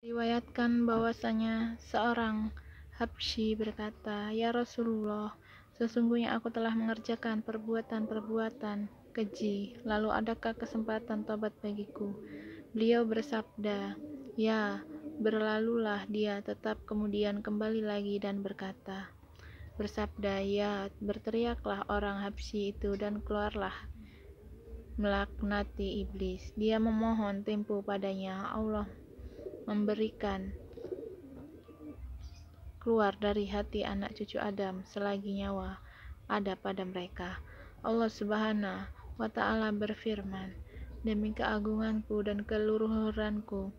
Riwayatkan bahwasanya seorang Habsyi berkata, "Ya Rasulullah, sesungguhnya aku telah mengerjakan perbuatan-perbuatan keji, lalu adakah kesempatan tobat bagiku?" Beliau bersabda, "Ya, berlalulah." Dia tetap kemudian kembali lagi dan bersabda, "Ya." Berteriaklah orang Habsyi itu dan keluarlah melaknati iblis. Dia memohon tempo padanya. Allah memberikan keluar dari hati anak cucu Adam selagi nyawa ada pada mereka. Allah Subhanahu wa Ta'ala berfirman, "Demi keagunganku dan keluhuranku,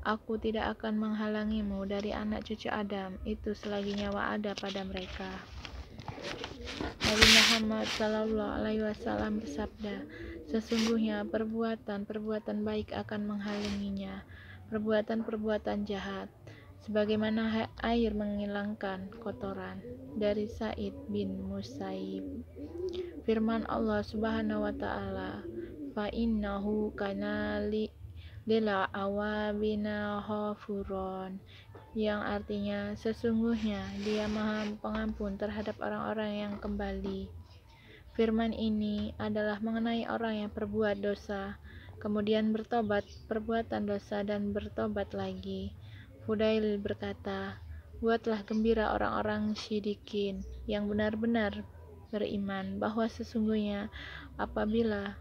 aku tidak akan menghalangimu dari anak cucu Adam itu selagi nyawa ada pada mereka." Nabi Muhammad SAW bersabda, "Sesungguhnya perbuatan-perbuatan baik akan menghalanginya, perbuatan-perbuatan jahat sebagaimana air menghilangkan kotoran." Dari Sa'id bin Musayyib. Firman Allah Subhanahu wa Ta'ala, "Fa innahu kana lil awabina ghafuron," yang artinya sesungguhnya Dia Maha Pengampun terhadap orang-orang yang kembali. Firman ini adalah mengenai orang yang berbuat dosa, kemudian bertobat perbuatan dosa dan bertobat lagi. Fudail berkata, "Buatlah gembira orang-orang syidikin yang benar-benar beriman bahwa sesungguhnya apabila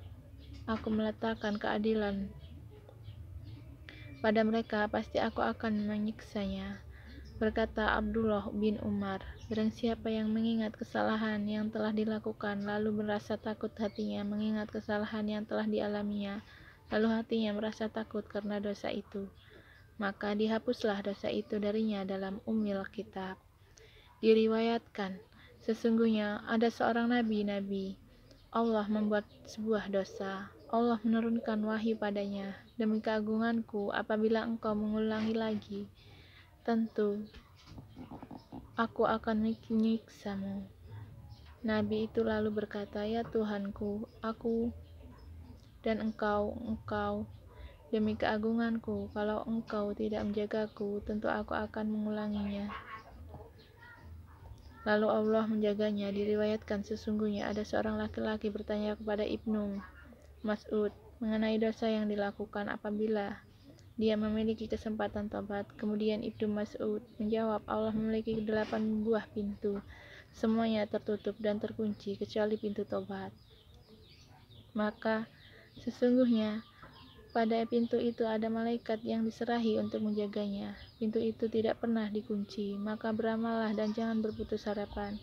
aku meletakkan keadilan pada mereka, pasti aku akan menyiksanya." Berkata Abdullah bin Umar, "Barang siapa yang mengingat kesalahan yang telah dilakukan, lalu merasa takut hatinya mengingat kesalahan yang telah dialaminya, lalu hatinya merasa takut karena dosa itu, maka dihapuslah dosa itu darinya dalam Ummul Kitab." Diriwayatkan, sesungguhnya ada seorang nabi. Allah membuat sebuah dosa. Allah menurunkan wahyu padanya, "Demi keagunganku, apabila engkau mengulangi lagi, tentu aku akan menyiksamu." Nabi itu lalu berkata, "Ya Tuhanku, aku dan engkau, demi keagunganku, kalau engkau tidak menjagaku, tentu aku akan mengulanginya." Lalu Allah menjaganya. Diriwayatkan, sesungguhnya ada seorang laki-laki bertanya kepada Ibnu Mas'ud mengenai dosa yang dilakukan apabila dia memiliki kesempatan tobat. Kemudian Ibnu Mas'ud menjawab, "Allah memiliki 8 buah pintu, semuanya tertutup dan terkunci kecuali pintu tobat. Maka sesungguhnya pada pintu itu ada malaikat yang diserahi untuk menjaganya. Pintu itu tidak pernah dikunci, maka beramallah dan jangan berputus harapan."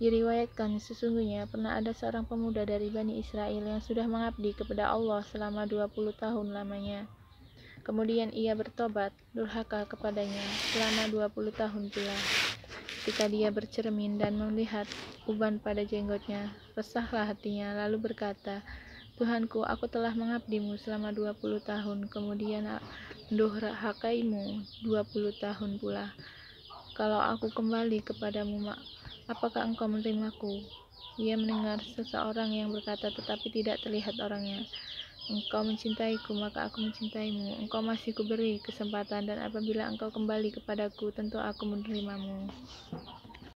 Diriwayatkan, sesungguhnya pernah ada seorang pemuda dari Bani Israel yang sudah mengabdi kepada Allah selama 20 tahun lamanya. Kemudian ia bertobat durhaka kepadanya selama 20 tahun pula. Ketika dia bercermin dan melihat uban pada jenggotnya, resahlah hatinya, lalu berkata, "Tuhanku, aku telah mengabdimu selama 20 tahun, kemudian mendurhakaimu 20 tahun pula. Kalau aku kembali kepadamu, apakah engkau menerimaku?" Ia mendengar seseorang yang berkata, tetapi tidak terlihat orangnya, "Engkau mencintaiku, maka aku mencintaimu. Engkau masih kuberi kesempatan, dan apabila engkau kembali kepadaku, tentu aku menerimamu."